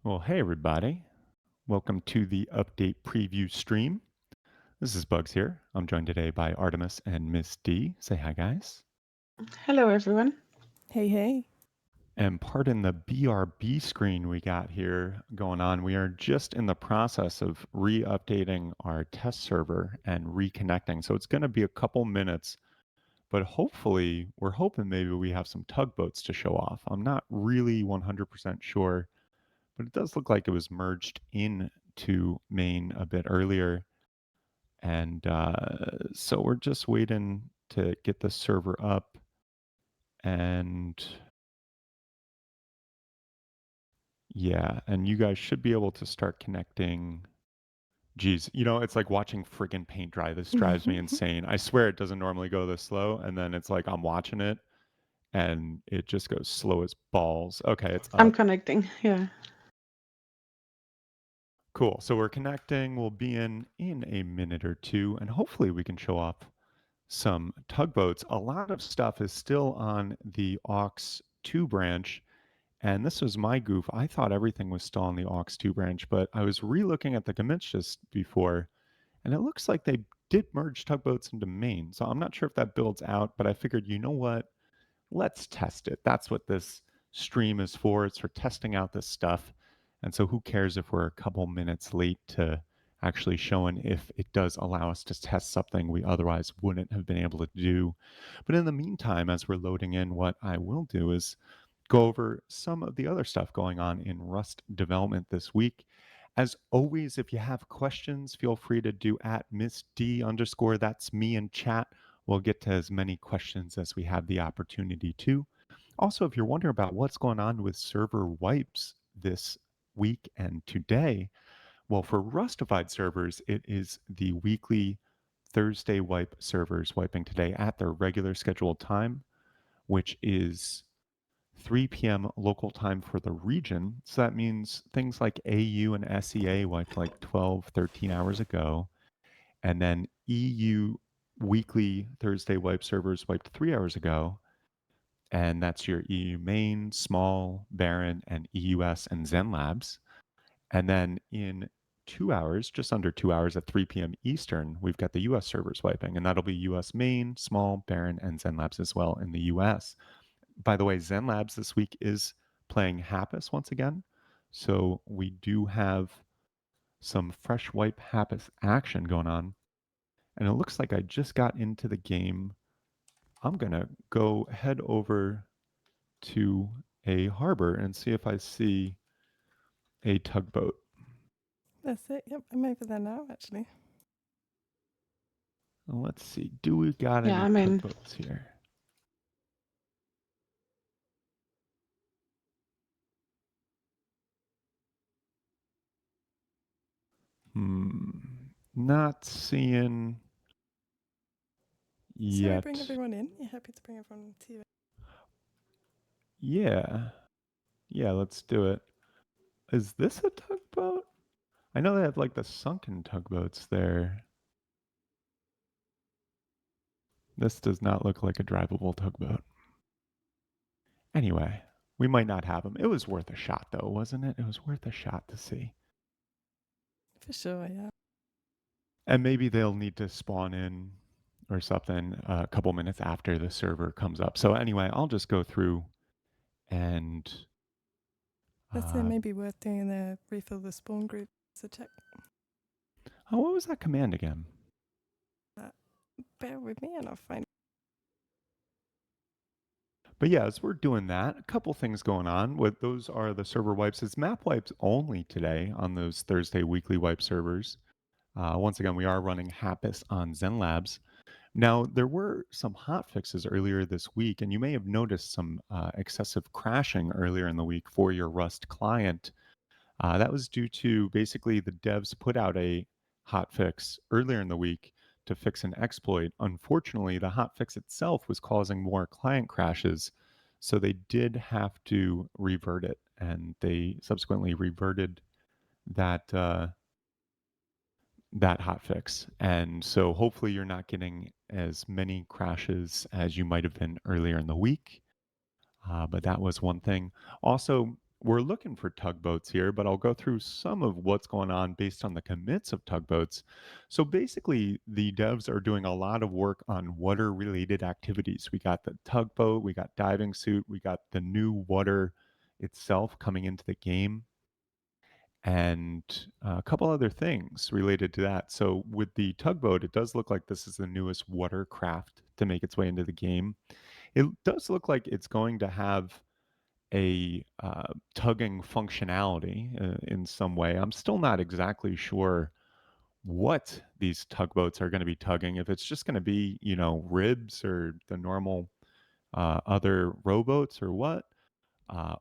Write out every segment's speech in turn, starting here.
Well, hey everybody. Welcome to the update preview stream. This is Bugs here. I'm joined today by Artemis and Miss D. Say hi, guys. Hello, everyone. Hey, hey. And pardon the BRB screen we got here going on. We are just in the process of re-updating our test server and reconnecting. So it's going to be a couple minutes, but hopefully we're hoping maybe we have some tugboats to show off. I'm not really 100% sure, but it does look like it was merged into main a bit earlier. And so we're just waiting to get the server up. And yeah, and you guys should be able to start connecting. Geez, it's like watching friggin' paint dry. This drives me insane. I swear it doesn't normally go this slow. And then it's like I'm watching it and it just goes slow as balls. Okay, it's I'm up. connecting. Yeah. Cool. So we're connecting. We'll be in a minute or two, and hopefully we can show off some tugboats. A lot of stuff is still on the aux 2 branch, and this was my goof. I thought everything was still on the aux 2 branch, but I was re-looking at the commits just before, and it looks like they did merge tugboats into main. So I'm not sure if that builds out, but I figured, you know what? Let's test it. That's what this stream is for. It's for testing out this stuff. And so who cares if we're a couple minutes late to actually showing if it does allow us to test something we otherwise wouldn't have been able to do. But in the meantime, as we're loading in, what I will do is go over some of the other stuff going on in Rust development this week. As always, if you have questions, feel free to do at Miss D underscore. That's me in chat. We'll get to as many questions as we have the opportunity to. Also, if you're wondering about what's going on with server wipes this week and today, well, for Rustafied servers, it is the weekly Thursday wipe servers wiping today at their regular scheduled time, which is 3 p.m. local time for the region. So that means things like AU and SEA wiped like 12, 13 hours ago. And then EU weekly Thursday wipe servers wiped 3 hours ago. And that's your EU main, small, Baron, and EUS and Zen Labs. And then in 2 hours, just under 2 hours at 3 p.m. Eastern, we've got the US servers wiping. And that'll be US main, small, Baron, and Zen Labs as well in the US. By the way, Zen Labs this week is playing Happus once again. So we do have some fresh wipe Happus action going on. And it looks like I just got into the game. I'm going to go head over to a harbor and see if I see a tugboat. That's it. Yep, I'm over there now, actually. Let's see. Do we got Yeah, any I'm in. tugboats here? Not seeing Shall we bring yet. everyone in? You're happy to bring everyone to you? Yeah. Yeah, let's do it. Is this a tugboat? I know they have like the sunken tugboats there. This does not look like a drivable tugboat. Anyway, we might not have them. It was worth a shot, though, wasn't it? It was worth a shot to see. For sure, yeah. And maybe they'll need to spawn in or something a couple minutes after the server comes up. So anyway, I'll just go through and That's it. Maybe worth doing the refill the spawn group. So check. oh, what was that command again? Bear with me and I'll find. But yeah, as we're doing that, a couple things going on. With those are the server wipes. It's map wipes only today on those Thursday weekly wipe servers. Once again, we are running Happus on Zen Labs. Now, there were some hot fixes earlier this week, and you may have noticed some excessive crashing earlier in the week for your Rust client. That was due to basically the devs put out a hot fix earlier in the week to fix an exploit. Unfortunately, the hot fix itself was causing more client crashes, so they did have to revert it, and they subsequently reverted that that hot fix. And so hopefully you're not getting as many crashes as you might have been earlier in the week. But that was one thing. Also, we're looking for tugboats here, but I'll go through some of what's going on based on the commits of tugboats. So basically, the devs are doing a lot of work on water related activities. We got the tugboat, we got diving suit, we got the new water itself coming into the game, and a couple other things related to that. So with the tugboat, it does look like this is the newest watercraft to make its way into the game. It does look like it's going to have a tugging functionality in some way. I'm still not exactly sure what these tugboats are going to be tugging. If it's just going to be, ribs or the normal other rowboats or what,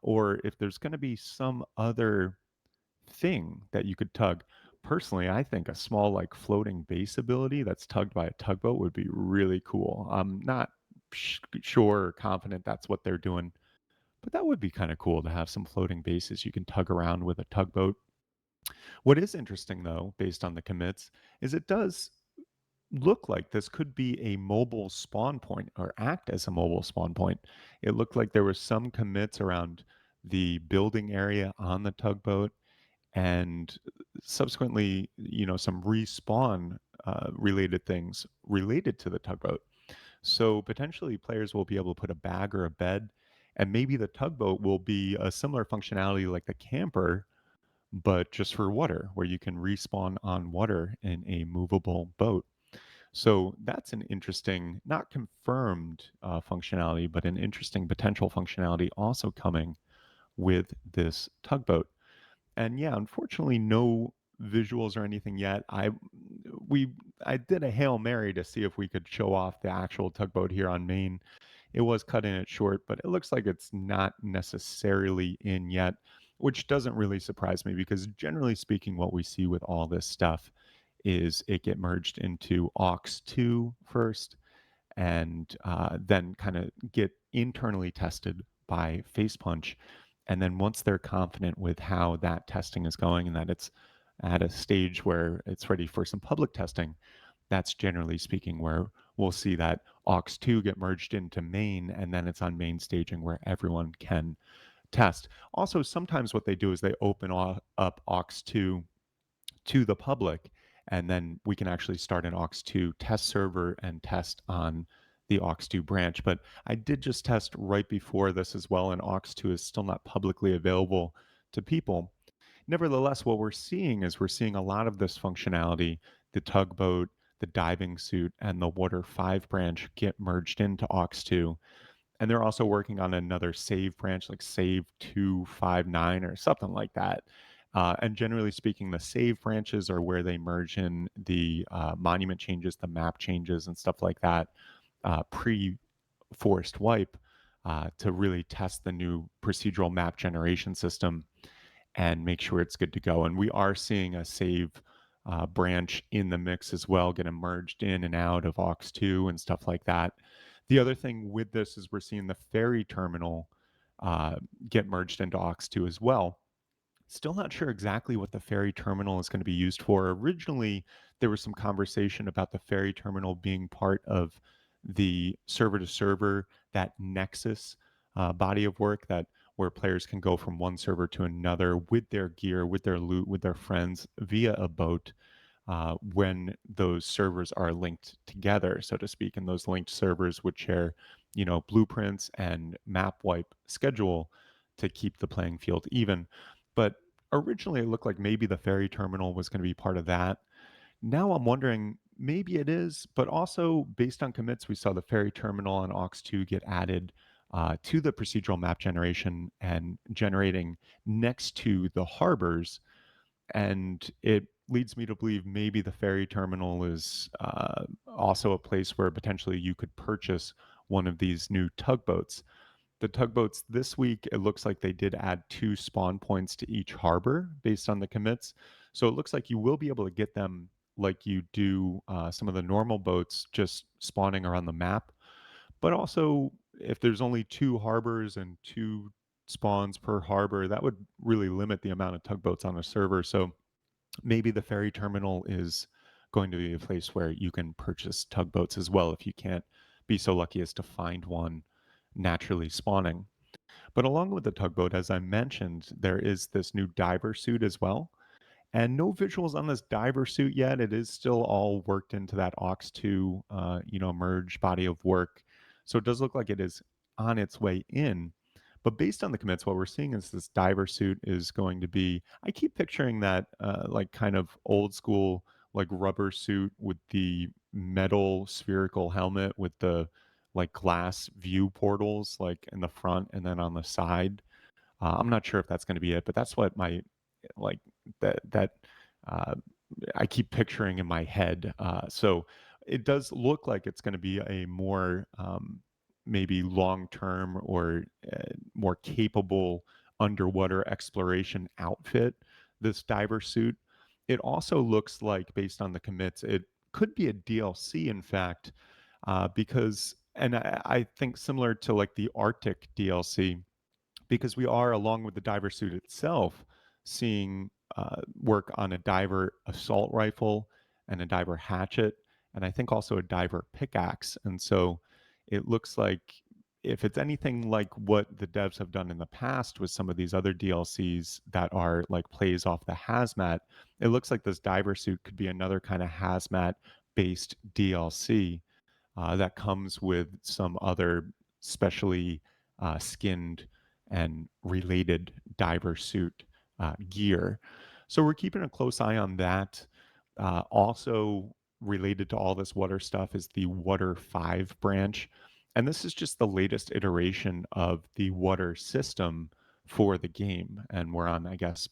or if there's going to be some other thing that you could tug. Personally, I think a small, like, floating base ability that's tugged by a tugboat would be really cool. I'm not sure or confident that's what they're doing, but that would be kind of cool to have some floating bases you can tug around with a tugboat. What is interesting, though, based on the commits, is it does look like this could be a mobile spawn point or act as a mobile spawn point. It looked like there was some commits around the building area on the tugboat and subsequently, some respawn related things related to the tugboat. So potentially players will be able to put a bag or a bed, and maybe the tugboat will be a similar functionality like the camper, but just for water, where you can respawn on water in a movable boat. So that's an interesting, not confirmed functionality, but an interesting potential functionality also coming with this tugboat. And yeah, unfortunately, no visuals or anything yet. We I did a Hail Mary to see if we could show off the actual tugboat here on Maine. It was cutting it short, but it looks like it's not necessarily in yet, which doesn't really surprise me because generally speaking, what we see with all this stuff is it get merged into aux 2 first, and then kind of get internally tested by Facepunch. And then once they're confident with how that testing is going and that it's at a stage where it's ready for some public testing, that's generally speaking where we'll see that aux 2 get merged into main, and then it's on main staging where everyone can test. Also, sometimes what they do is they open up aux 2 to the public, and then we can actually start an aux 2 test server and test on the aux 2 branch. But I did just test right before this as well, and aux 2 is still not publicly available to people. Nevertheless, what we're seeing is we're seeing a lot of this functionality, the tugboat, the diving suit, and the water 5 branch get merged into aux 2. And they're also working on another save branch, like save 259 or something like that. And generally speaking, the save branches are where they merge in the monument changes, the map changes, and stuff like that pre forced wipe to really test the new procedural map generation system and make sure it's good to go. And we are seeing a save branch in the mix as well, getting merged in and out of aux 2 and stuff like that. The other thing with this is we're seeing the ferry terminal uh, get merged into aux 2 as well. Still not sure exactly what the ferry terminal is going to be used for. Originally, there was some conversation about the ferry terminal being part of the server to server, that Nexus body of work that where players can go from one server to another with their gear, with their loot, with their friends via a boat when those servers are linked together, so to speak. And those linked servers would share, blueprints and map wipe schedule to keep the playing field even. But originally, it looked like maybe the ferry terminal was going to be part of that. Now I'm wondering maybe it is, but also based on commits, we saw the ferry terminal and aux 2 get added to the procedural map generation and generating next to the harbors, and it leads me to believe maybe the ferry terminal is also a place where potentially you could purchase one of these new tugboats. The tugboats this week, it looks like they did add 2 spawn points to each harbor based on the commits. So it looks like you will be able to get them like you do some of the normal boats just spawning around the map. But also, if there's only 2 harbors and 2 spawns per harbor, that would really limit the amount of tugboats on a server. So maybe the ferry terminal is going to be a place where you can purchase tugboats as well if you can't be so lucky as to find one naturally spawning. But along with the tugboat, as I mentioned, there is this new diver suit as well. And no visuals on this diver suit yet. It is still all worked into that aux 2, merge body of work. So it does look like it is on its way in. But based on the commits, what we're seeing is this diver suit is going to be. I keep picturing that like kind of old school like rubber suit with the metal spherical helmet with the like glass view portals like in the front and then on the side. I'm not sure if that's going to be it, but that's what my like that uh, I keep picturing in my head. So it does look like it's going to be a more maybe long term or more capable underwater exploration outfit. This diver suit. It also looks like, based on the commits, it could be a DLC. In fact, because and I think similar to like the Arctic DLC because we are, along with the diver suit itself, seeing work on a diver assault rifle and a diver hatchet, and I think also a diver pickaxe. And so it looks like if it's anything like what the devs have done in the past with some of these other DLCs that are like plays off the hazmat, it looks like this diver suit could be another kind of hazmat based DLC that comes with some other specially skinned and related diver suit gear. So we're keeping a close eye on that. Also, related to all this water stuff is the Water 5 branch. And this is just the latest iteration of the water system for the game. And we're on, I guess,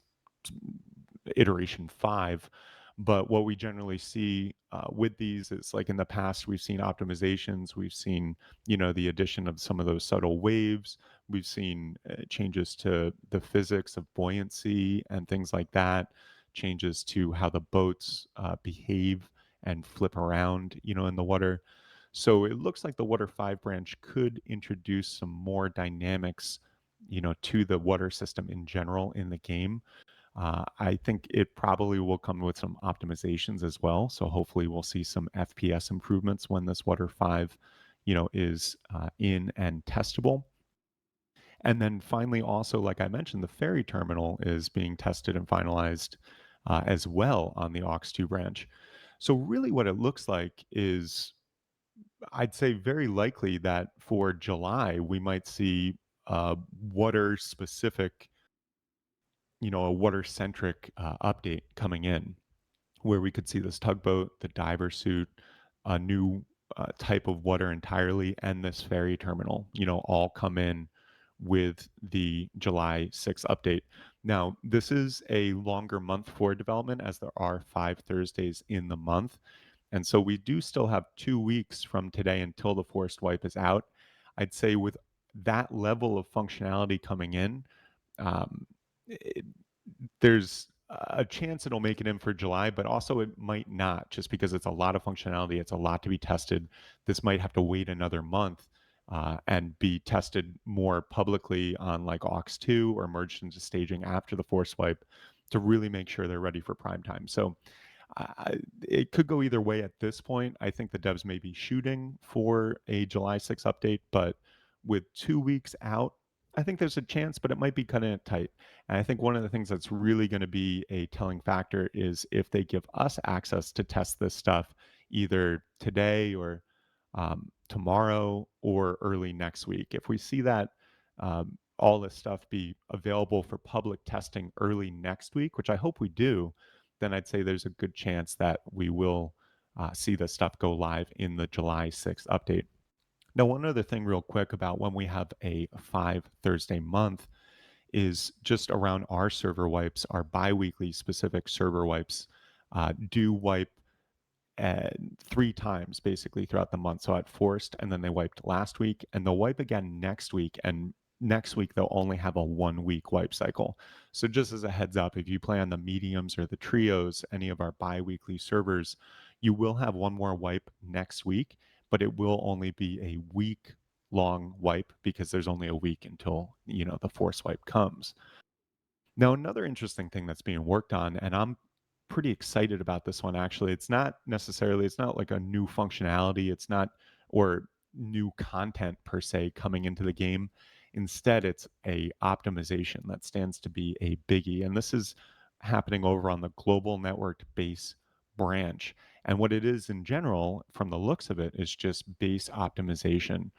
iteration 5. But what we generally see with these is like in the past, we've seen optimizations, we've seen, the addition of some of those subtle waves, we've seen changes to the physics of buoyancy and things like that, changes to how the boats behave and flip around, in the water. So it looks like the Water 5 branch could introduce some more dynamics, to the water system in general in the game. I think it probably will come with some optimizations as well. So hopefully we'll see some FPS improvements when this Water 5, is in and testable. And then finally, also, like I mentioned, the ferry terminal is being tested and finalized as well on the aux 2 branch. So really what it looks like is, I'd say very likely that for July, we might see water specific, a water centric update coming in where we could see this tugboat, the diver suit, a new type of water entirely, and this ferry terminal, all come in with the July 6th update. Now, this is a longer month for development as there are 5 Thursdays in the month. And so we do still have 2 weeks from today until the forced wipe is out. I'd say with that level of functionality coming in, um, it, there's a chance it'll make it in for July, but also it might not, just because it's a lot of functionality. It's a lot to be tested. This might have to wait another month and be tested more publicly on like aux 2 or merged into staging after the force wipe to really make sure they're ready for prime time. So it could go either way at this point. I think the devs may be shooting for a July 6th update, but with 2 weeks out, I think there's a chance, but it might be cutting it tight. And I think one of the things that's really going to be a telling factor is if they give us access to test this stuff either today or tomorrow or early next week. If we see that all this stuff be available for public testing early next week, which I hope we do, then I'd say there's a good chance that we will see this stuff go live in the July 6th update. Now, one other thing, real quick, about when we have a 5 Thursday month is just around our server wipes, our bi-weekly specific server wipes do wipe 3 times basically throughout the month. So at forced, and then they wiped last week, and they'll wipe again next week. And next week they'll only have a 1 week wipe cycle. So just as a heads up, if you play on the mediums or the trios, any of our bi-weekly servers, you will have one more wipe next week, but it will only be a week long wipe because there's only a week until the force wipe comes. Now, another interesting thing that's being worked on, and I'm pretty excited about this one actually. It's not like a new functionality, it's not or new content per se coming into the game. Instead, it's a optimization that stands to be a biggie. And this is happening over on the global networked base branch. And what it is in general, from the looks of it, is just base optimization.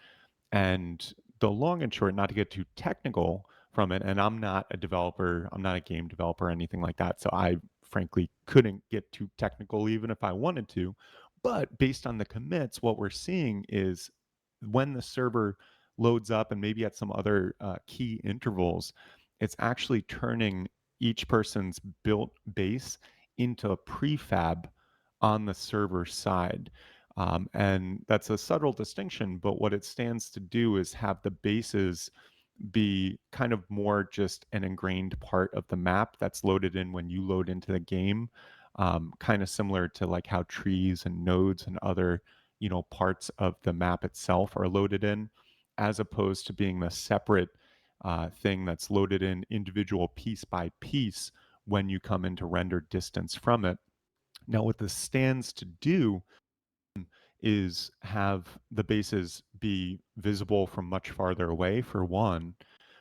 And the long and short, not to get too technical from it, and I'm not a developer, I'm not a game developer or anything like that. So I frankly couldn't get too technical even if I wanted to. But based on the commits, what we're seeing is when the server loads up and maybe at some other key intervals, it's actually turning each person's built base into a prefab on the server side. And that's a subtle distinction, but what it stands to do is have the bases be kind of more just an ingrained part of the map that's loaded in when you load into the game, kind of similar to like how trees and nodes and other, parts of the map itself are loaded in, as opposed to being the separate thing that's loaded in individual piece by piece when you come into render distance from it. Now, what this stands to do is have the bases be visible from much farther away, for one,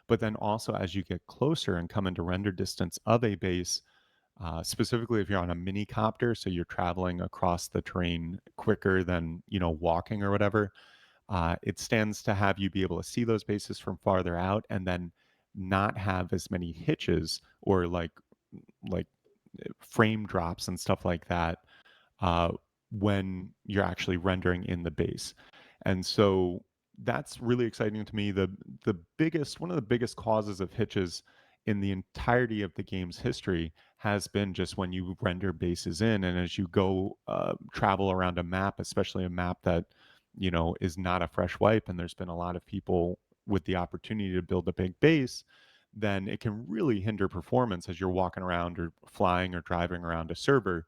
but then also as you get closer and come into render distance of a base, specifically if you're on a mini copter, so you're traveling across the terrain quicker than walking or whatever, it stands to have you be able to see those bases from farther out and then not have as many hitches or like frame drops and stuff like that uh, when you're actually rendering in the base. And so that's really exciting to me. The biggest one of the biggest causes of hitches in the entirety of the game's history has been just when you render bases in, and as you go travel around a map, especially a map that is not a fresh wipe, and there's been a lot of people with the opportunity to build a big base, then it can really hinder performance as you're walking around or flying or driving around a server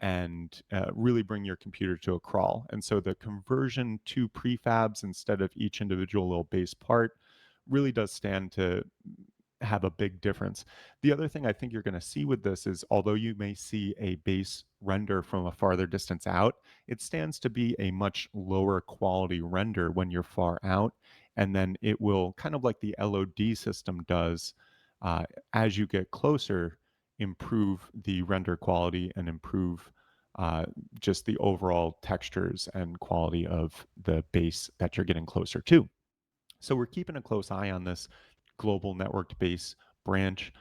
and really bring your computer to a crawl. And so the conversion to prefabs instead of each individual little base part really does stand to have a big difference. The other thing I think you're going to see with this is although you may see a base render from a farther distance out, it stands to be a much lower quality render when you're far out. And then it will, kind of like the LOD system does, uh, as you get closer, improve the render quality and improve uh, just the overall textures and quality of the base that you're getting closer to. So we're keeping a close eye on this global networked base branch.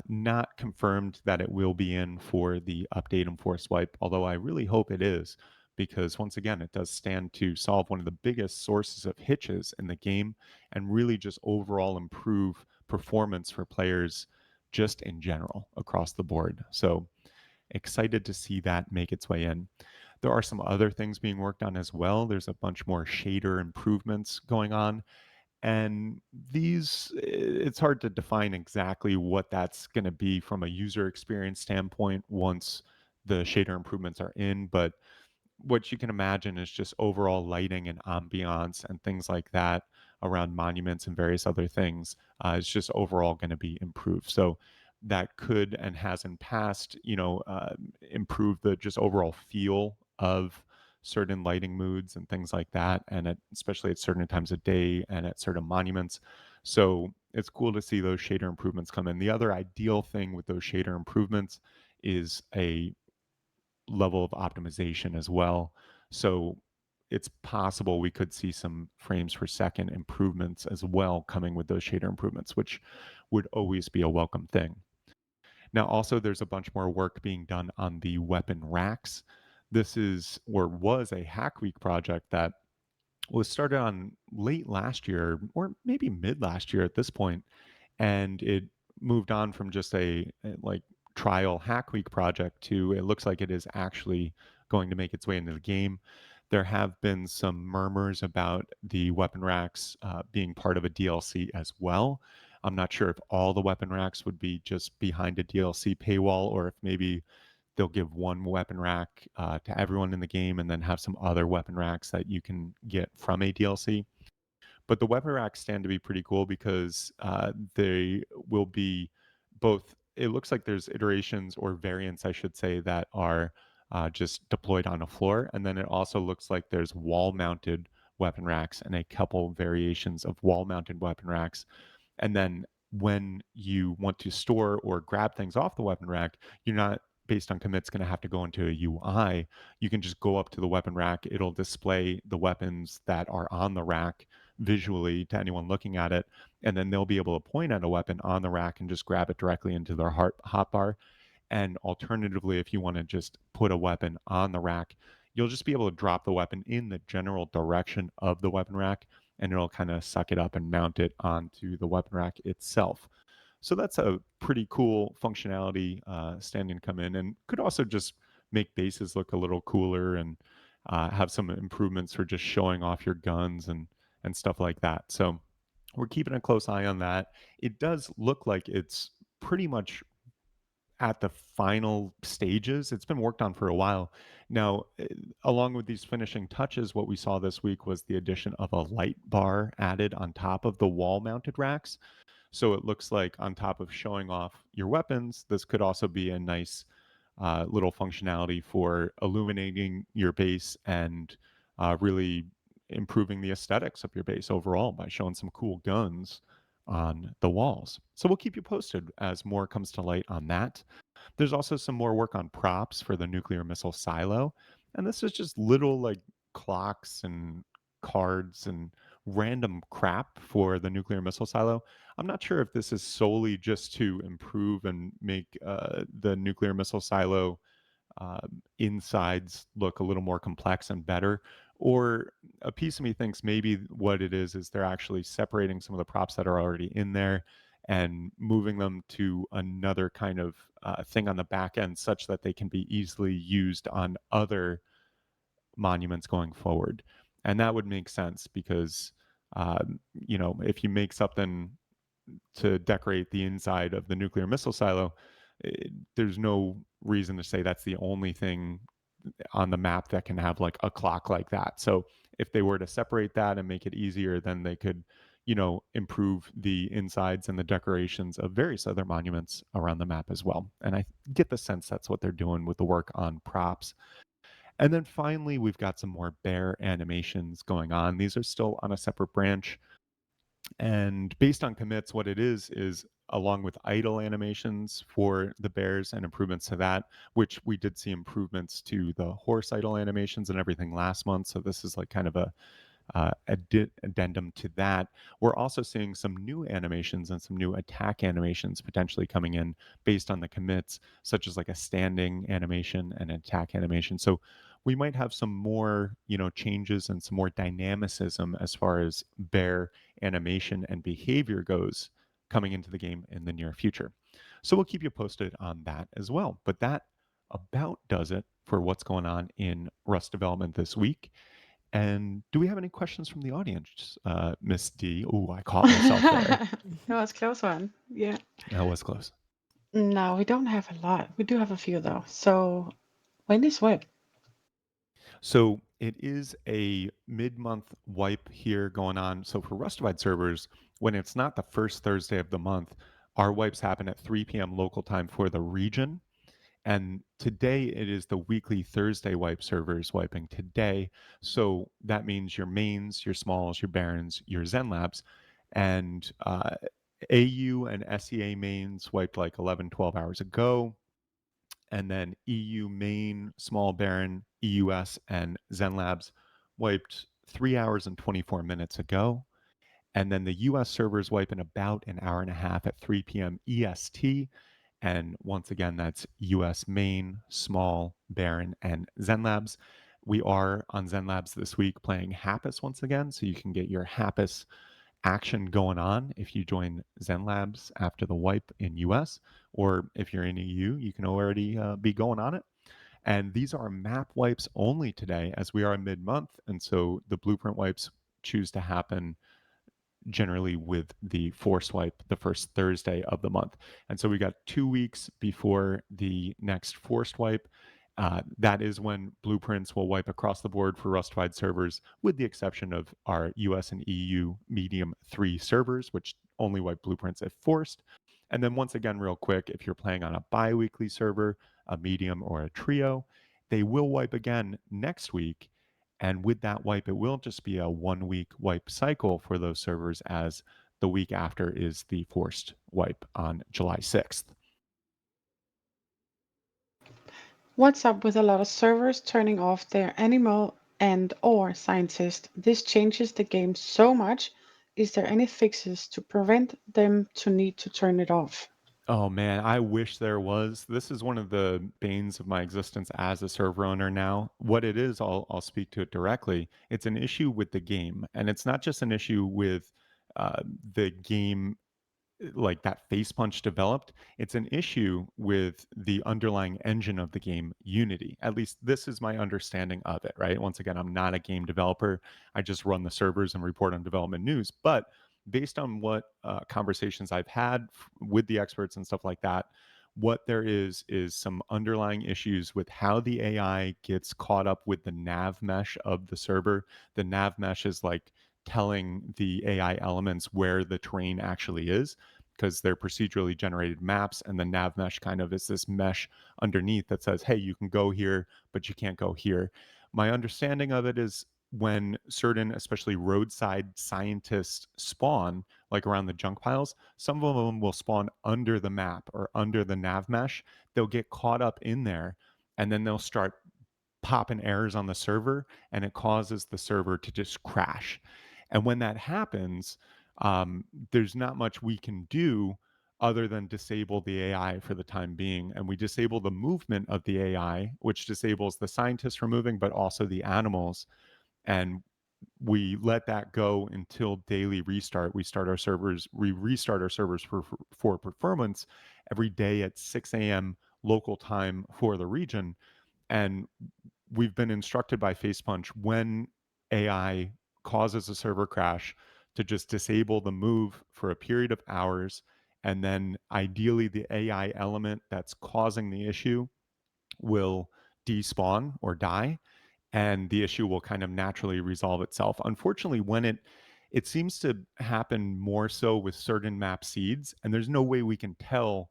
Not confirmed that it will be in for the update and force wipe, although I really hope it is, because once again, it does stand to solve one of the biggest sources of hitches in the game and really just overall improve performance for players just in general across the board. So excited to see that make its way in. There are some other things being worked on as well. There's a bunch more shader improvements going on, and these, it's hard to define exactly what that's going to be from a user experience standpoint once the shader improvements are in, but what you can imagine is just overall lighting and ambiance and things like that around monuments and various other things is just overall going to be improved. So that could and has in past, improve the just overall feel of certain lighting moods and things like that, and especially at certain times of day and at certain monuments. So it's cool to see those shader improvements come in. The other ideal thing with those shader improvements is a level of optimization as well. So it's possible we could see some frames per second improvements as well coming with those shader improvements, which would always be a welcome thing. Now, also, there's a bunch more work being done on the weapon racks. This is or was a Hack Week project that was started on late last year or maybe mid last year at this point, and it moved on from just a like trial hack week project to it looks like it is actually going to make its way into the game. There have been some murmurs about the weapon racks being part of a DLC as well. I'm not sure if all the weapon racks would be just behind a DLC paywall or if maybe they'll give one weapon rack to everyone in the game and then have some other weapon racks that you can get from a DLC. But the weapon racks stand to be pretty cool because they will be both. It looks like there's iterations or variants, I should say, that are just deployed on a floor, and then it also looks like there's wall-mounted weapon racks and a couple variations of wall-mounted weapon racks. And then when you want to store or grab things off the weapon rack, you're not, based on commits, going to have to go into a UI. You can just go up to the weapon rack. It'll display the weapons that are on the rack visually to anyone looking at it. And then they'll be able to point at a weapon on the rack and just grab it directly into their hotbar. And alternatively, if you want to just put a weapon on the rack, you'll just be able to drop the weapon in the general direction of the weapon rack, and it'll kind of suck it up and mount it onto the weapon rack itself. So that's a pretty cool functionality, stand-in come in, and could also just make bases look a little cooler and have some improvements for just showing off your guns and stuff like that. So we're keeping a close eye on that. It does look like it's pretty much at the final stages. It's been worked on for a while. Now, along with these finishing touches, what we saw this week was the addition of a light bar added on top of the wall mounted racks. So it looks like, on top of showing off your weapons, this could also be a nice little functionality for illuminating your base and really improving the aesthetics of your base overall by showing some cool guns on the walls. So we'll keep you posted as more comes to light on that. There's also some more work on props for the nuclear missile silo. And this is just little like clocks and cards and random crap for the nuclear missile silo. I'm not sure if this is solely just to improve and make the nuclear missile silo insides look a little more complex and better. Or a piece of me thinks maybe what it is they're actually separating some of the props that are already in there and moving them to another kind of thing on the back end such that they can be easily used on other monuments going forward. And that would make sense because, if you make something to decorate the inside of the nuclear missile silo, there's no reason to say that's the only thing on the map that can have like a clock like that. So if they were to separate that and make it easier, then they could, improve the insides and the decorations of various other monuments around the map as well. And I get the sense that's what they're doing with the work on props. And then finally, we've got some more bear animations going on. These are still on a separate branch. And based on commits, what it is along with idle animations for the bears and improvements to that, which we did see improvements to the horse idle animations and everything last month. So this is like kind of a addendum to that. We're also seeing some new animations and some new attack animations potentially coming in based on the commits, such as like a standing animation and an attack animation. So we might have some more, changes and some more dynamicism as far as bear animation and behavior goes coming into the game in the near future. So we'll keep you posted on that as well. But that about does it for what's going on in Rust development this week. And do we have any questions from the audience, Miss D? Oh, I caught myself there. That was a close one. Yeah. That was close. No, we don't have a lot. We do have a few though. So when is WIP? So it is a mid-month wipe here going on. So for Rustafied servers, when it's not the first Thursday of the month, our wipes happen at 3 p.m. local time for the region. And today it is the weekly Thursday wipe servers wiping today. So that means your mains, your smalls, your barons, your Zen labs, and AU and SEA mains wiped like 11, 12 hours ago. And then EU main, small baron, EUS, and Zen labs wiped 3 hours and 24 minutes ago. And then the US servers wipe in about an hour and a half at 3 p.m. EST. And once again, that's US main, small, Baron, and Zen Labs. We are on Zen Labs this week playing Happus once again. So you can get your Happus action going on if you join Zen Labs after the wipe in US. Or if you're in EU, you can already be going on it. And these are map wipes only today as we are mid-month. And so the blueprint wipes choose to happen generally with the force wipe the first Thursday of the month. And so we got 2 weeks before the next forced wipe. That is when blueprints will wipe across the board for Rustified servers, with the exception of our US and EU medium 3 servers, which only wipe blueprints if forced. And then once again, real quick, if you're playing on a bi-weekly server, a medium or a trio, they will wipe again next week. And with that wipe, it will just be a 1 week wipe cycle for those servers, as the week after is the forced wipe on July 6th. What's up with a lot of servers turning off their animal and or scientist? This changes the game so much. Is there any fixes to prevent them to need to turn it off? Oh man, I wish there was. This is one of the banes of my existence as a server owner now. What it is, I'll speak to it directly. It's an issue with the game, and it's not just an issue with the game, like that face punch developed. It's an issue with the underlying engine of the game, Unity. At least this is my understanding of it, right? Once again, I'm not a game developer. I just run the servers and report on development news. But based on what conversations I've had with the experts and stuff like that, what there is some underlying issues with how the AI gets caught up with the nav mesh of the server. The nav mesh is like telling the AI elements where the terrain actually is, because they're procedurally generated maps, and the nav mesh kind of is this mesh underneath that says, hey, you can go here, but you can't go here. My understanding of it is when certain, especially roadside scientists spawn, like around the junk piles, some of them will spawn under the map or under the nav mesh. They'll get caught up in there, and then they'll start popping errors on the server, and it causes the server to just crash. And when that happens, there's not much we can do other than disable the AI for the time being. And we disable the movement of the AI, which disables the scientists from moving, but also the animals. And we let that go until daily restart. We restart our servers for performance every day at 6 a.m. local time for the region. And we've been instructed by Facepunch, when AI causes a server crash, to just disable the move for a period of hours. And then ideally, the AI element that's causing the issue will despawn or die, and the issue will kind of naturally resolve itself. Unfortunately, when it seems to happen more so with certain map seeds, and there's no way we can tell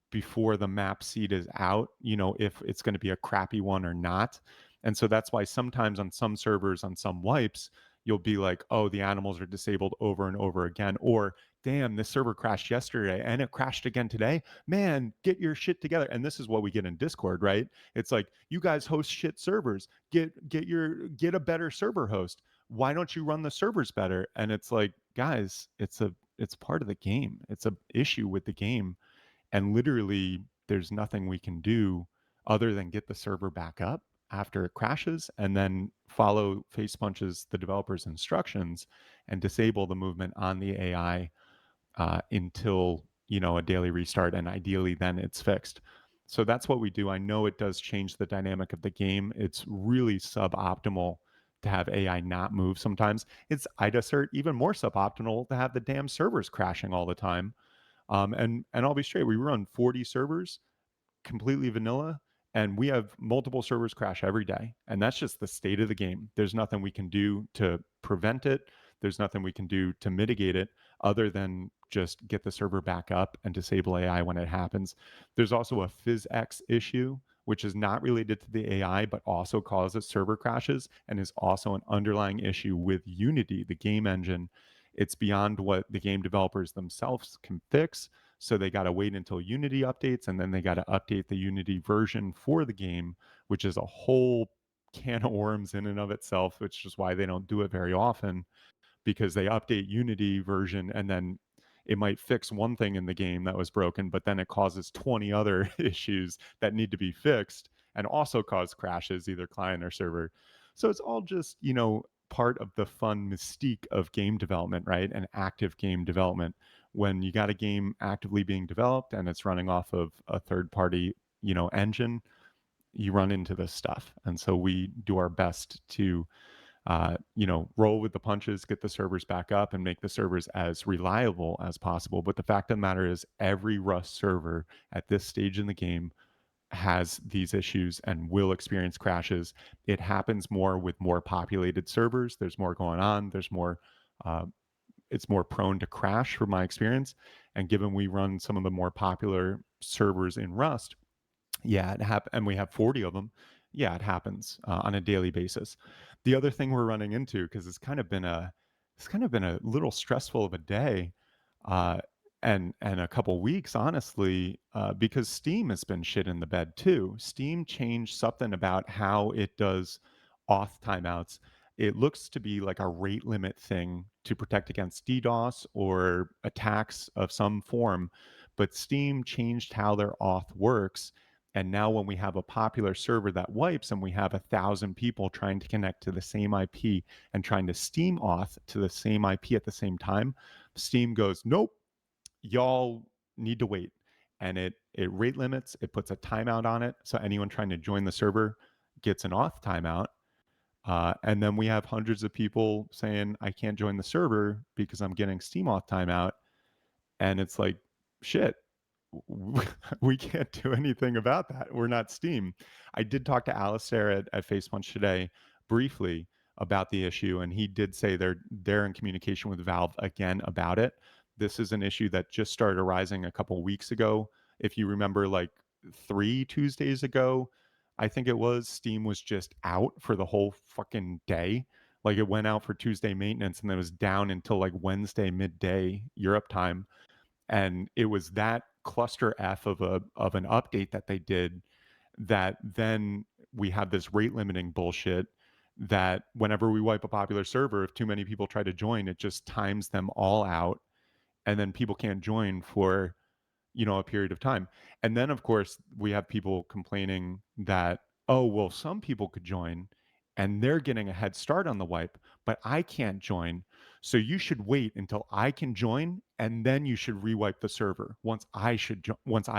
before the map seed is out, if it's going to be a crappy one or not. And so that's why sometimes on some servers, on some wipes, you'll be like, oh, the animals are disabled over and over again, or damn, this server crashed yesterday and it crashed again today. Man, get your shit together. And this is what we get in Discord, right? It's like, you guys host shit servers. Get a better server host. Why don't you run the servers better? And it's like, guys, it's part of the game. It's a issue with the game, and literally there's nothing we can do other than get the server back up after it crashes, and then follow Facepunch's, the developer's instructions, and disable the movement on the AI until a daily restart, and ideally then it's fixed. So that's what we do. I know it does change the dynamic of the game. It's really suboptimal to have AI not move sometimes. It's IDACert even more suboptimal to have the damn servers crashing all the time. And I'll be straight, we run 40 servers completely vanilla, and we have multiple servers crash every day, and that's just the state of the game. There's nothing we can do to prevent it. There's nothing we can do to mitigate it other than just get the server back up and disable AI when it happens. There's also a physx issue, which is not related to the AI but also causes server crashes, and is also an underlying issue with Unity, the game engine. It's beyond what the game developers themselves can fix, so they got to wait until Unity updates, and then they got to update the Unity version for the game, which is a whole can of worms in and of itself, which is why they don't do it very often, because they update Unity version and then it might fix one thing in the game that was broken, but then it causes 20 other issues that need to be fixed and also cause crashes, either client or server. So it's all just, part of the fun mystique of game development, right? And active game development. When you got a game actively being developed and it's running off of a third party, engine, you run into this stuff. And so we do our best to roll with the punches, get the servers back up, and make the servers as reliable as possible. But the fact of the matter is, every Rust server at this stage in the game has these issues and will experience crashes. It happens more with more populated servers. There's more going on. There's more. It's more prone to crash, from my experience. And given we run some of the more popular servers in Rust, yeah, and we have 40 of them. Yeah, it happens on a daily basis. The other thing we're running into, because it's kind of been a little stressful of a day, uh, and a couple weeks, honestly, because Steam has been shit in the bed too. Steam changed something about how it does auth timeouts. It looks to be like a rate limit thing to protect against DDoS or attacks of some form, but Steam changed how their auth works, and now when we have a popular server that wipes and we have 1,000 people trying to connect to the same IP and trying to Steam auth to the same IP at the same time, Steam goes, nope, y'all need to wait. And it rate limits, it puts a timeout on it. So anyone trying to join the server gets an auth timeout. And then we have hundreds of people saying, I can't join the server because I'm getting Steam auth timeout. And it's like, shit, we can't do anything about that. We're not Steam. I did talk to Alistair at FacePunch today briefly about the issue, and he did say they're in communication with Valve again about it. This is an issue that just started arising a couple weeks ago. If you remember, like 3 Tuesdays ago, I think it was, Steam was just out for the whole fucking day. Like it went out for Tuesday maintenance and then it was down until like Wednesday midday Europe time, and it was that cluster F of an update that they did that then we have this rate limiting bullshit that whenever we wipe a popular server, if too many people try to join, it just times them all out, and then people can't join for a period of time. And then of course we have people complaining that, oh well, some people could join and they're getting a head start on the wipe, but I can't join, so you should wait until I can join and then you should rewipe the server once I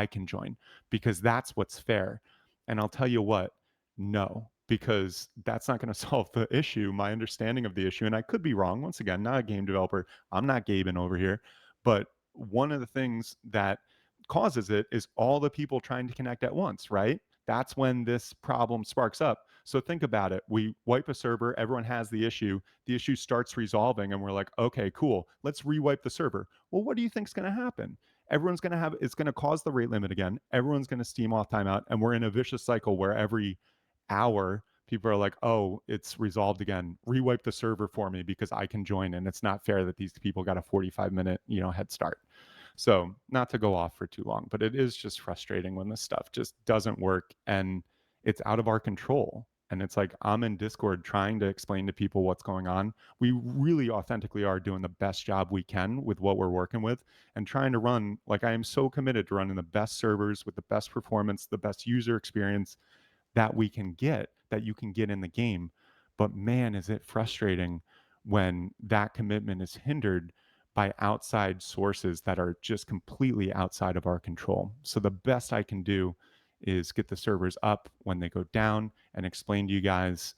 can join, because that's what's fair. And I'll tell you what, no, because that's not going to solve the issue. My understanding of the issue, and I could be wrong, once again, not a game developer, I'm not Gaben over here, but one of the things that causes it is all the people trying to connect at once, right? That's when this problem sparks up. So think about it. We wipe a server, everyone has the issue starts resolving, and we're like, okay, cool, let's rewipe the server. Well, what do you think is going to happen? Everyone's going to have, it's going to cause the rate limit again. Everyone's going to steam off timeout, and we're in a vicious cycle where every hour people are like, oh, it's resolved again. Rewipe the server for me because I can join, and it's not fair that these people got a 45-minute, head start. So, not to go off for too long, but it is just frustrating when this stuff just doesn't work and it's out of our control. And it's like, I'm in Discord trying to explain to people what's going on. We really authentically are doing the best job we can with what we're working with and trying to run, like, I am so committed to running the best servers with the best performance, the best user experience that we can get, that you can get in the game. But man, is it frustrating when that commitment is hindered by outside sources that are just completely outside of our control. So the best I can do is get the servers up when they go down and explain to you guys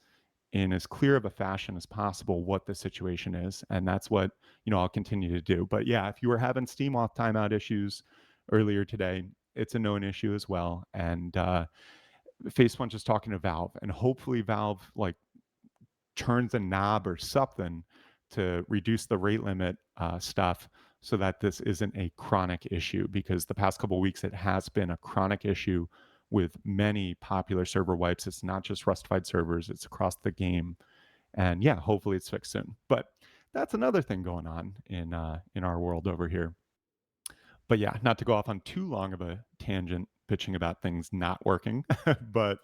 in as clear of a fashion as possible what the situation is. And that's what, I'll continue to do. But yeah, if you were having Steam off timeout issues earlier today, it's a known issue as well. And FacePunch is talking to Valve, and hopefully Valve like turns a knob or something to reduce the rate limit stuff so that this isn't a chronic issue, because the past couple of weeks it has been a chronic issue with many popular server wipes. It's not just Rustafied servers, it's across the game. And yeah, hopefully it's fixed soon. But that's another thing going on in our world over here. But yeah, not to go off on too long of a tangent pitching about things not working. But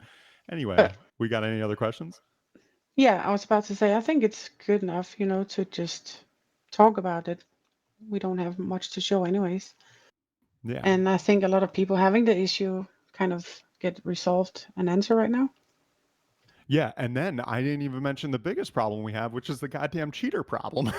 anyway, But we got any other questions? yeah, I was about to say, I think it's good enough, to just talk about it. We don't have much to show, anyways. Yeah. And I think a lot of people having the issue kind of get resolved and answer right now. Yeah, and then I didn't even mention the biggest problem we have, which is the goddamn cheater problem,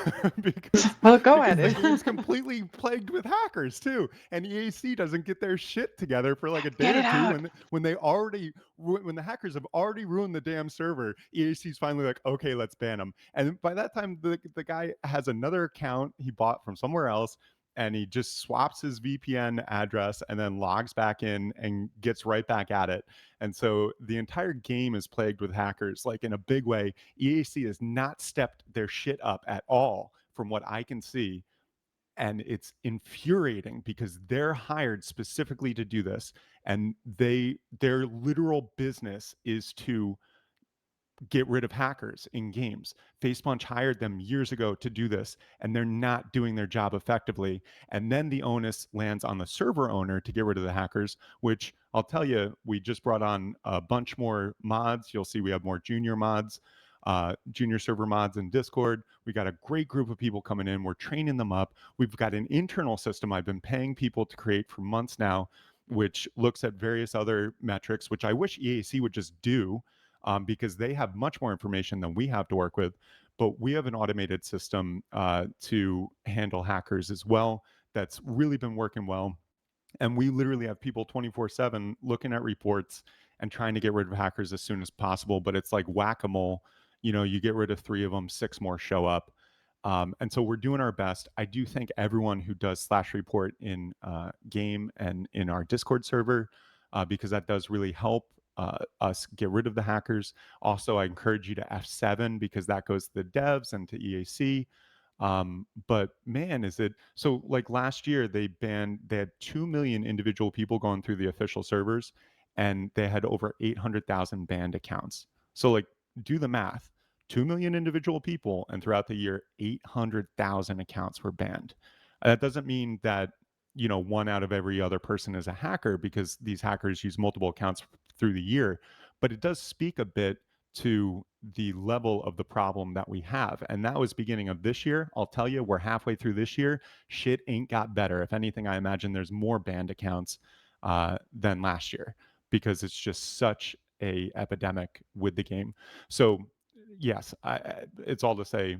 because Well, go at because the it. game's completely plagued with hackers too, and EAC doesn't get their shit together for like a day Get or it two out. when the hackers have already ruined the damn server. EAC's finally like, okay, let's ban them, and by that time the guy has another account he bought from somewhere else, and he just swaps his VPN address and then logs back in and gets right back at it. And so the entire game is plagued with hackers, like in a big way. EAC has not stepped their shit up at all, from what I can see. And it's infuriating because they're hired specifically to do this. And their literal business is to get rid of hackers in games. Facepunch hired them years ago to do this, and they're not doing their job effectively. And then the onus lands on the server owner to get rid of the hackers, which I'll tell you, we just brought on a bunch more mods. You'll see we have more junior mods, junior server mods in Discord. We got a great group of people coming in. We're training them up. We've got an internal system I've been paying people to create for months now, which looks at various other metrics, which I wish EAC would just do, because they have much more information than we have to work with. But we have an automated system to handle hackers as well that's really been working well. And we literally have people 24/7 looking at reports and trying to get rid of hackers as soon as possible. But it's like whack-a-mole. You get rid of 3 of them, 6 more show up. And so we're doing our best. I do thank everyone who does slash report in game and in our Discord server, because that does really help us get rid of the hackers. Also, I encourage you to F7 because that goes to the devs and to EAC. But man, is it so? Like last year, they had 2 million individual people going through the official servers, and they had over 800,000 banned accounts. So like, do the math: 2 million individual people, and throughout the year, 800,000 accounts were banned. That doesn't mean that one out of every other person is a hacker, because these hackers use multiple accounts through the year, but it does speak a bit to the level of the problem that we have. And that was beginning of this year. I'll tell you, we're halfway through this year. Shit ain't got better. If anything, I imagine there's more banned accounts than last year, because it's just such a epidemic with the game. So yes, it's all to say,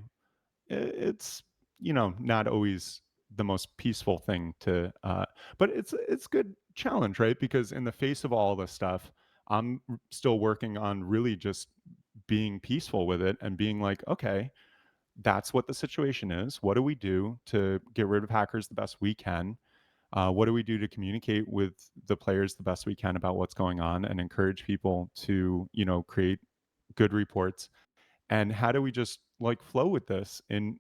it's not always the most peaceful thing to but it's good challenge, right? Because in the face of all this stuff, I'm still working on really just being peaceful with it and being like, okay, that's what the situation is. What do we do to get rid of hackers the best we can? What do we do to communicate with the players the best we can about what's going on and encourage people to create good reports? And how do we just like flow with this in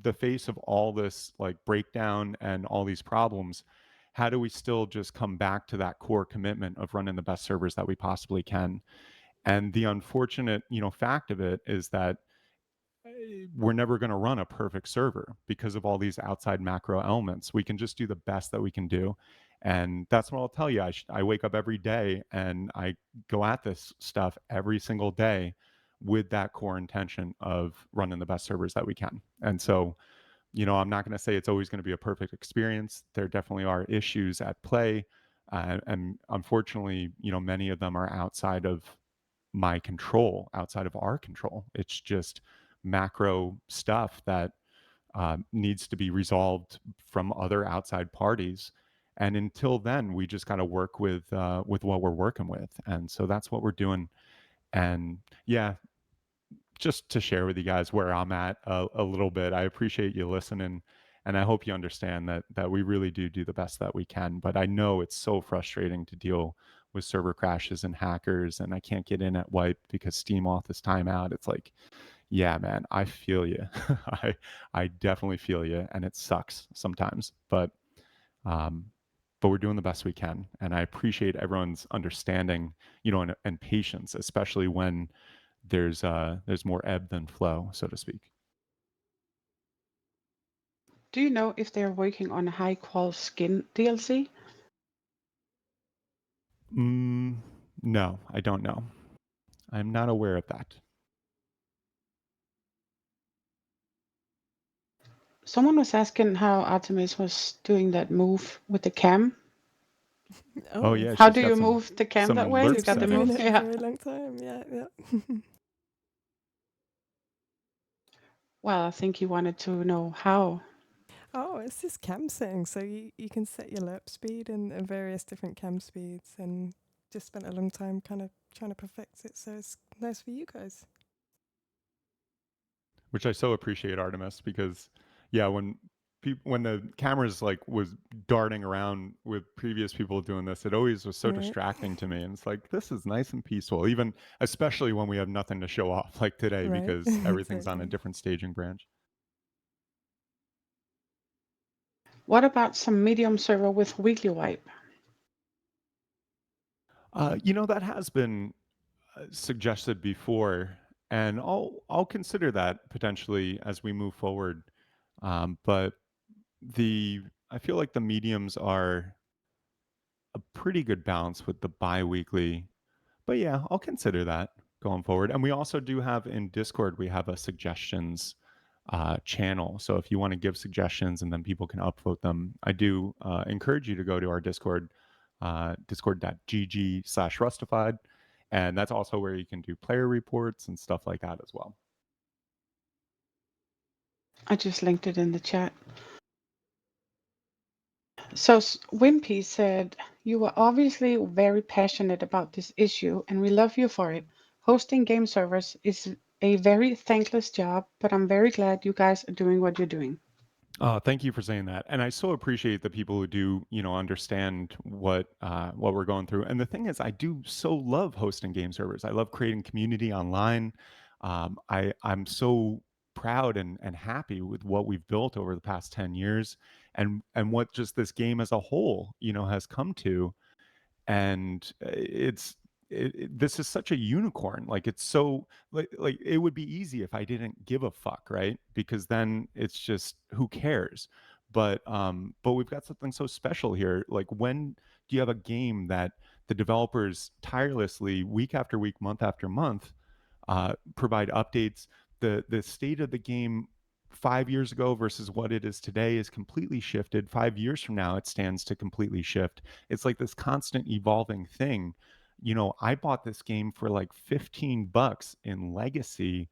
the face of all this like breakdown and all these problems? How do we still just come back to that core commitment of running the best servers that we possibly can? And the unfortunate fact of it is that we're never going to run a perfect server because of all these outside macro elements. We can just do the best that we can do. And that's what I'll tell you. I wake up every day and I go at this stuff every single day with that core intention of running the best servers that we can. And so, I'm not going to say it's always going to be a perfect experience. There definitely are issues at play. And unfortunately, many of them are outside of my control, outside of our control. It's just macro stuff that needs to be resolved from other outside parties. And until then, we just got to work with what we're working with. And so that's what we're doing. And yeah, just to share with you guys where I'm at a little bit. I appreciate you listening, and I hope you understand that we really do the best that we can. But I know it's so frustrating to deal with server crashes and hackers, and I can't get in at wipe because Steam auth is timeout. It's like, yeah, man, I feel you. I definitely feel you, and it sucks sometimes, um, but we're doing the best we can, and I appreciate everyone's understanding, and patience, especially when there's more ebb than flow, so to speak. Do you know if they're working on a high qual skin DLC? Mm, no, I don't know. I'm not aware of that. Someone was asking how Artemis was doing that move with the cam. Oh Oh, yeah, How she's do got you some move the cam that some way? You she's lerp got been the doing move? settings. it for Yeah. a long time. Yeah, yeah. Well, I think he wanted to know how. Oh, it's just cam setting. So you can set your lerp speed and various different cam speeds, and just spent a long time kind of trying to perfect it. So it's nice for you guys. Which I so appreciate, Artemis, because yeah, when the cameras like was darting around with previous people doing this, it always was so Right, distracting to me. And it's like, this is nice and peaceful, even especially when we have nothing to show off like today, right. because everything's on a Exactly. different staging branch. What about some medium server with weekly wipe? That has been suggested before, and I'll consider that potentially as we move forward. But the I feel like the mediums are a pretty good balance with the biweekly. But yeah, I'll consider that going forward. And we also do have in Discord, we have a suggestions channel. So if you want to give suggestions and then people can upvote them, I do encourage you to go to our Discord, discord.gg/rustified. And that's also where you can do player reports and stuff like that as well. I just linked it in the chat. So Wimpy said, "You are obviously very passionate about this issue, and we love you for it. Hosting game servers is a very thankless job, but I'm very glad you guys are doing what you're doing." Thank you for saying that, and I so appreciate the people who do, understand what we're going through. And the thing is, I do so love hosting game servers. I love creating community online. I'm so proud and happy with what we've built over the past 10 years, and what just this game as a whole, has come to. And this is such a unicorn. Like it's so like it would be easy if I didn't give a fuck, right? Because then it's just who cares. But we've got something so special here. Like, when do you have a game that the developers tirelessly, week after week, month after month, provide updates? The state of the game 5 years ago versus what it is today is completely shifted. 5 years from now, it stands to completely shift. It's like this constant evolving thing. I bought this game for like $15 in Legacy,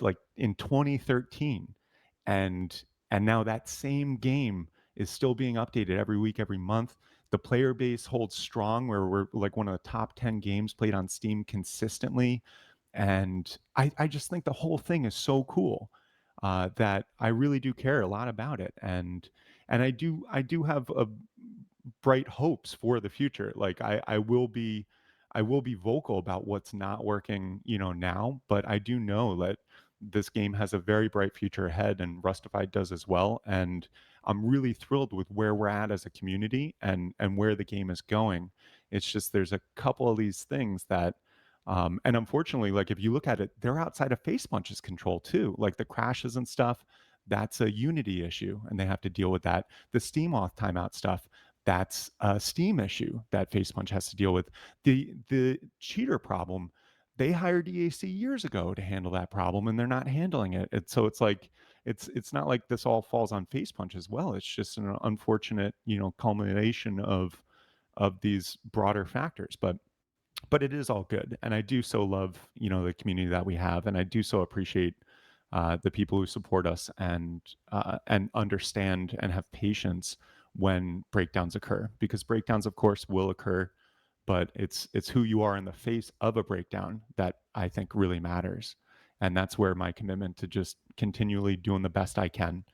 like in 2013, and now that same game is still being updated every week, every month. The player base holds strong, where we're like one of the top 10 games played on Steam consistently. And I just think the whole thing is so cool, that I really do care a lot about it. And I do have a bright hopes for the future. Like I will be vocal about what's not working, now, but I do know that this game has a very bright future ahead, and Rustified does as well. And I'm really thrilled with where we're at as a community, and where the game is going. It's just there's a couple of these things that and unfortunately, like if you look at it, they're outside of Face Punch's control too. Like the crashes and stuff, that's a Unity issue, and they have to deal with that. The Steam auth timeout stuff, that's a Steam issue that Facepunch has to deal with. The cheater problem, they hired EAC years ago to handle that problem, and they're not handling it. So it's like it's not like this all falls on Facepunch as well. It's just an unfortunate, culmination of these broader factors. But it is all good, and I do so love, the community that we have, and I do so appreciate the people who support us, and understand and have patience when breakdowns occur, because breakdowns of course will occur, but it's who you are in the face of a breakdown that I think really matters. And that's where my commitment to just continually doing the best I can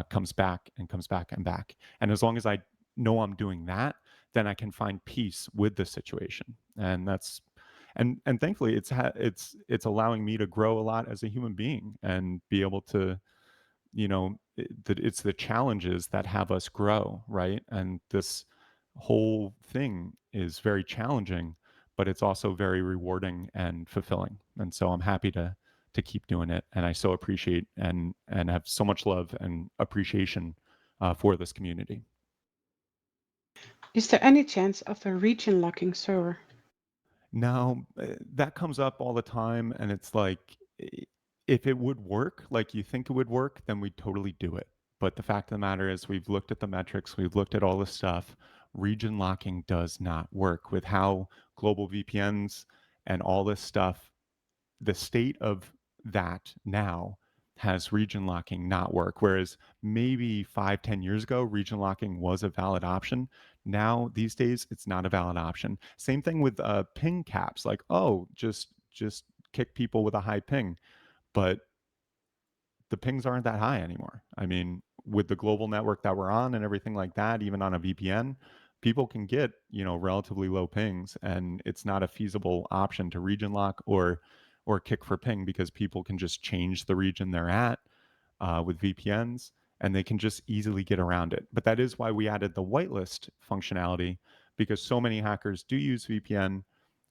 comes back and comes back and back. And as long as I know I'm doing that, then I can find peace with the situation. And that's and thankfully it's allowing me to grow a lot as a human being, and be able to, it's the challenges that have us grow, right? And this whole thing is very challenging, but it's also very rewarding and fulfilling. And so I'm happy to keep doing it, and I so appreciate and have so much love and appreciation for this community. Is there any chance of a region locking server? Now, that comes up all the time, and it's like, if it would work, like you think it would work, then we'd totally do it. But the fact of the matter is, we've looked at the metrics, we've looked at all this stuff. Region locking does not work with how global VPNs and all this stuff, the state of that now has region locking not work. Whereas maybe 5, 10 years ago, region locking was a valid option. Now, these days, it's not a valid option. Same thing with ping caps. Like, oh, just kick people with a high ping, but the pings aren't that high anymore. I mean, with the global network that we're on and everything like that, even on a VPN, people can get, relatively low pings, and it's not a feasible option to region lock or kick for ping, because people can just change the region they're at with VPNs, and they can just easily get around it. But that is why we added the whitelist functionality, because so many hackers do use VPN,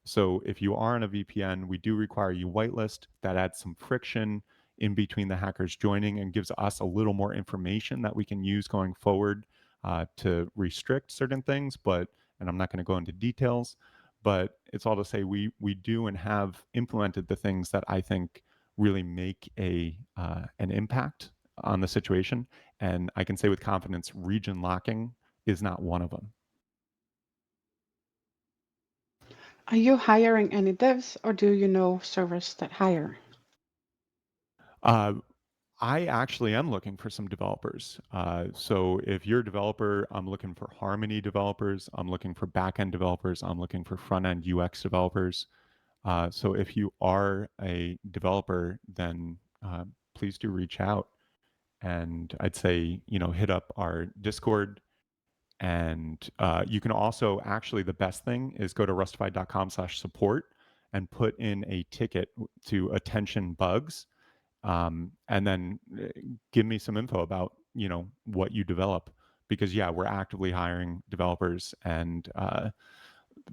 So if you are on a VPN, we do require you whitelist. That adds some friction in between the hackers joining and gives us a little more information that we can use going forward to restrict certain things. But and I'm not going to go into details, but it's all to say we do and have implemented the things that I think really make a an impact on the situation. And I can say with confidence, region locking is not one of them. Are you hiring any devs or do you know servers that hire? Uh, I actually am looking for some developers. So if you're a developer, I'm looking for Harmony developers. I'm looking for backend developers. I'm looking for front end UX developers. So if you are a developer, then please do reach out. And I'd say, hit up our Discord. And you can also actually, the best thing is go to rustafied.com/support and put in a ticket to attention bugs, and then give me some info about what you develop, because yeah, we're actively hiring developers and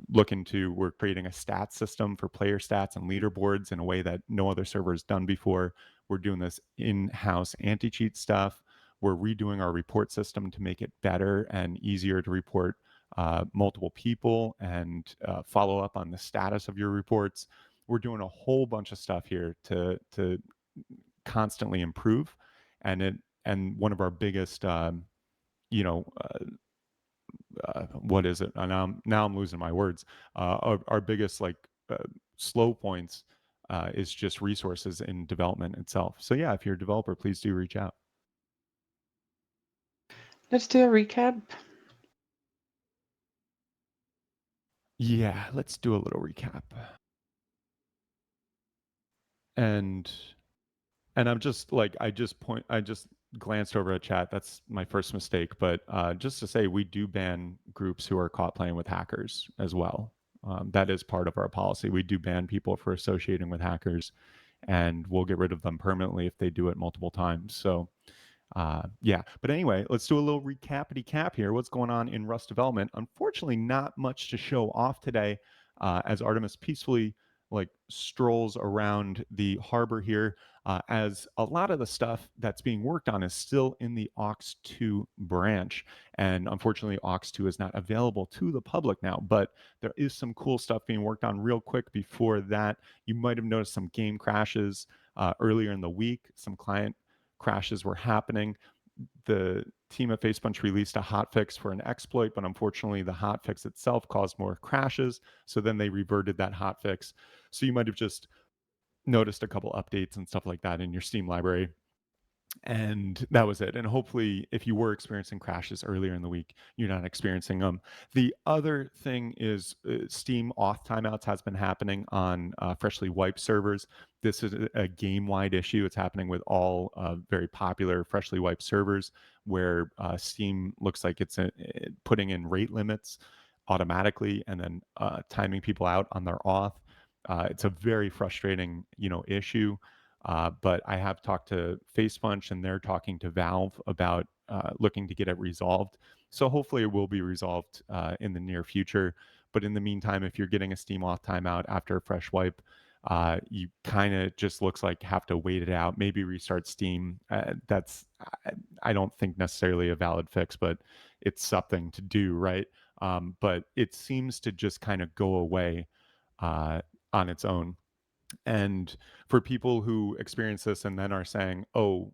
we're creating a stats system for player stats and leaderboards in a way that no other server has done before. We're doing this in-house anti-cheat stuff. We're redoing our report system to make it better and easier to report multiple people and follow up on the status of your reports. We're doing a whole bunch of stuff here to constantly improve, and one of our biggest you know what is it? Now I'm losing my words. Our biggest uh, slow points is just resources in development itself. So yeah, if you're a developer, please do reach out. Let's do a recap. Yeah, let's do a little recap. And I'm just like I just glanced over a chat. That's my first mistake. But just to say, we do ban groups who are caught playing with hackers as well. That is part of our policy. We do ban people for associating with hackers, and we'll get rid of them permanently if they do it multiple times. So yeah, but anyway, let's do a little recapity cap here. What's going on in Rust development? Unfortunately, not much to show off today, as Artemis peacefully strolls around the harbor here, as a lot of the stuff that's being worked on is still in the Aux 2 branch, and unfortunately, Aux 2 is not available to the public now. But there is some cool stuff being worked on. Real quick before that, you might have noticed some game crashes earlier in the week. Some client crashes were happening. The team at FacePunch released a hotfix for an exploit, but unfortunately the hotfix itself caused more crashes. So then they reverted that hotfix. So you might have just noticed a couple updates and stuff like that in your Steam library, and that was it. And hopefully, if you were experiencing crashes earlier in the week, you're not experiencing them. The other thing is Steam auth timeouts has been happening on freshly wiped servers. This is a game-wide issue. It's happening with all very popular freshly wiped servers, where Steam looks like it's putting in rate limits automatically and then timing people out on their auth. It's a very frustrating issue. But I have talked to FacePunch, and they're talking to Valve about looking to get it resolved. So hopefully it will be resolved in the near future. But in the meantime, if you're getting a Steam auth timeout after a fresh wipe, you kind of just looks like have to wait it out, maybe restart Steam. I don't think necessarily a valid fix, but it's something to do, right? But it seems to just kind of go away on its own. And for people who experience this and then are saying, oh,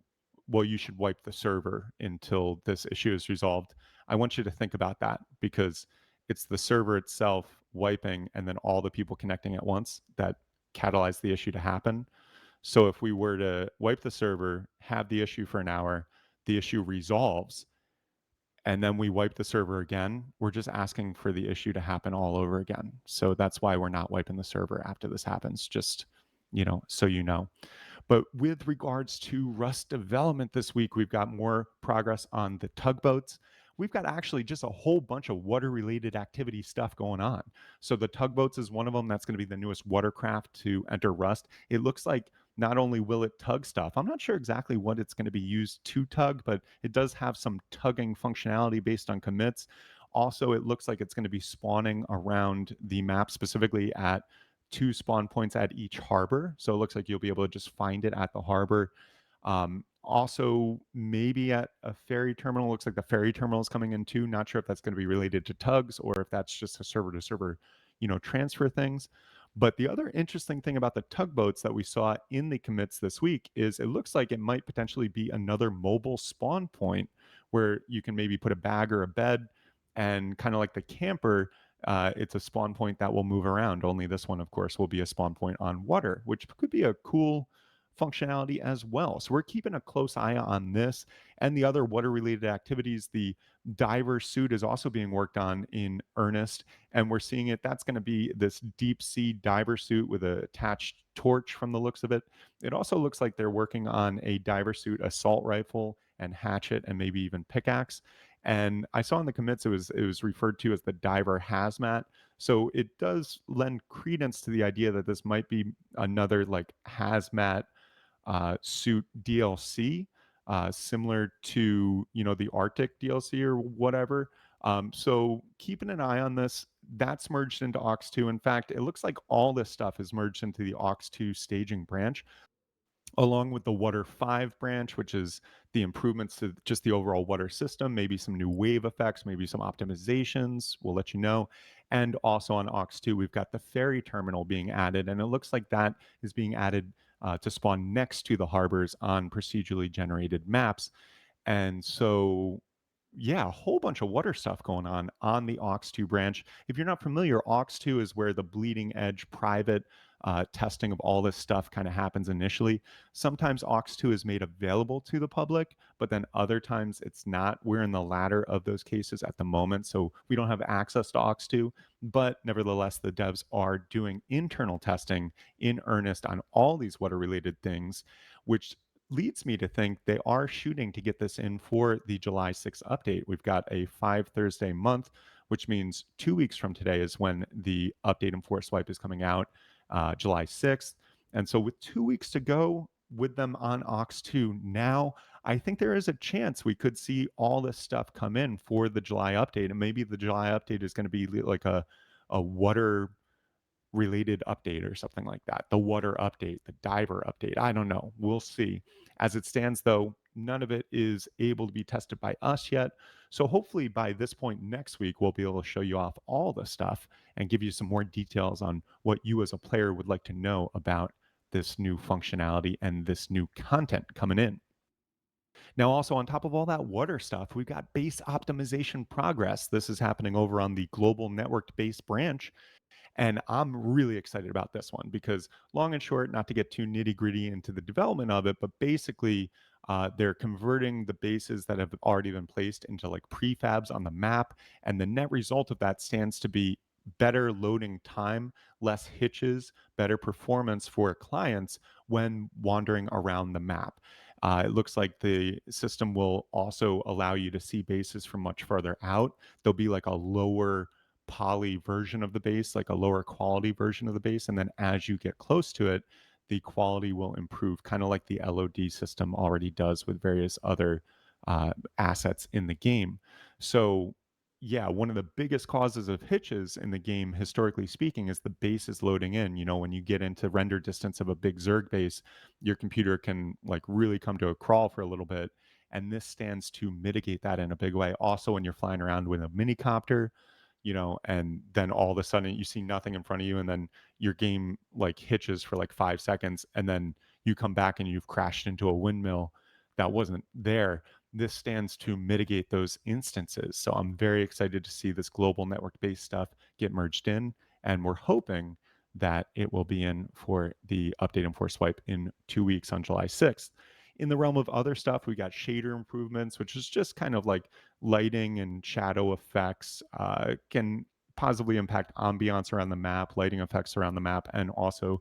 well, you should wipe the server until this issue is resolved, I want you to think about that, because it's the server itself wiping and then all the people connecting at once that catalyze the issue to happen. So if we were to wipe the server, have the issue for an hour, the issue resolves, and then we wipe the server again, we're just asking for the issue to happen all over again. So that's why we're not wiping the server after this happens, just, so you know. But with regards to Rust development this week, we've got more progress on the tugboats. We've got actually just a whole bunch of water related activity stuff going on. So the tugboats is one of them. That's going to be the newest watercraft to enter Rust. It looks like not only will it tug stuff, I'm not sure exactly what it's going to be used to tug, but it does have some tugging functionality based on commits. Also, it looks like it's going to be spawning around the map, specifically at two spawn points at each harbor. So it looks like you'll be able to just find it at the harbor. Also, maybe at a ferry terminal. Looks like the ferry terminal is coming in too. Not sure if that's going to be related to tugs or if that's just a server to server, transfer things. But the other interesting thing about the tugboats that we saw in the commits this week is it looks like it might potentially be another mobile spawn point where you can maybe put a bag or a bed, and kind of like the camper, it's a spawn point that will move around. Only this one, of course, will be a spawn point on water, which could be a cool functionality as well. So we're keeping a close eye on this and the other water related activities. The diver suit is also being worked on in earnest, and we're seeing it. That's going to be this deep sea diver suit with a attached torch from the looks of it. It also looks like they're working on a diver suit assault rifle and hatchet and maybe even pickaxe. And I saw in the commits it was referred to as the diver hazmat. So it does lend credence to the idea that this might be another like hazmat suit DLC, similar to the Arctic DLC or whatever. So keeping an eye on this. That's merged into Ox 2. In fact, it looks like all this stuff is merged into the Ox 2 staging branch, along with the Water 5 branch, which is the improvements to just the overall water system, maybe some new wave effects, maybe some optimizations. We'll let you know. And also on Ox 2, we've got the ferry terminal being added, and it looks like that is being added to spawn next to the harbors on procedurally generated maps. And so, yeah, a whole bunch of water stuff going on the Aux2 branch. If you're not familiar, Aux2 is where the bleeding edge private testing of all this stuff kind of happens initially. Sometimes Aux2 is made available to the public, but then other times it's not. We're in the latter of those cases at the moment, so we don't have access to Aux2. But nevertheless, the devs are doing internal testing in earnest on all these water related things, which leads me to think they are shooting to get this in for the July 6th update. We've got a 5 Thursday month, which means 2 weeks from today is when the update and force wipe is coming out, July 6th. And so with 2 weeks to go with them on Ox 2 now, I think there is a chance we could see all this stuff come in for the July update. And maybe the July update is going to be like a water related update or something like that. The water update, the diver update. I don't know. We'll see. As it stands, though, none of it is able to be tested by us yet. So hopefully by this point next week, we'll be able to show you off all the stuff and give you some more details on what you as a player would like to know about this new functionality and this new content coming in. Now, also on top of all that water stuff, we've got base optimization progress. This is happening over on the global networked base branch, and I'm really excited about this one because, long and short, not to get too nitty gritty into the development of it, but basically, they're converting the bases that have already been placed into like prefabs on the map. And the net result of that stands to be better loading time, less hitches, better performance for clients when wandering around the map. It looks like the system will also allow you to see bases from much further out. There'll be like a lower poly version of the base, like a lower quality version of the base. And then as you get close to it, the quality will improve, kind of like the LOD system already does with various other assets in the game. So, yeah, one of the biggest causes of hitches in the game, historically speaking, is the base is loading in. When you get into render distance of a big Zerg base, your computer can like really come to a crawl for a little bit. And this stands to mitigate that in a big way. Also, when you're flying around with a mini copter, and then all of a sudden you see nothing in front of you, and then your game like hitches for like 5 seconds, and then you come back and you've crashed into a windmill that wasn't there. This stands to mitigate those instances. So I'm very excited to see this global network based stuff get merged in, and we're hoping that it will be in for the update and force swipe in 2 weeks on July 6th. In the realm of other stuff, we got shader improvements, which is just kind of like lighting and shadow effects, can positively impact ambiance around the map, lighting effects around the map, and also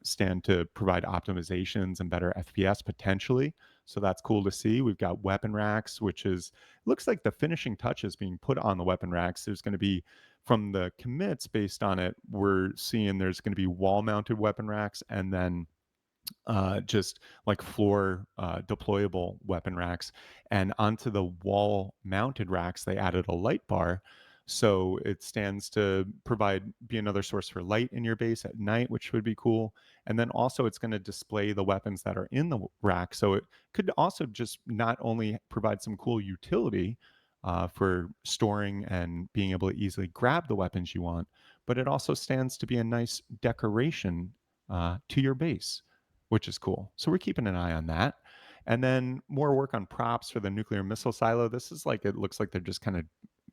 stand to provide optimizations and better FPS potentially. So that's cool to see. We've got weapon racks, which is looks like the finishing touches being put on the weapon racks. There's going to be, from the commits based on it, we're seeing there's going to be wall mounted weapon racks, and then just like floor deployable weapon racks. And onto the wall mounted racks, they added a light bar. So it stands to be another source for light in your base at night, which would be cool. And then also, it's going to display the weapons that are in the rack. So it could also just not only provide some cool utility for storing and being able to easily grab the weapons you want, but it also stands to be a nice decoration to your base, which is cool. So we're keeping an eye on that. And then more work on props for the nuclear missile silo. This is like, it looks like they're just kind of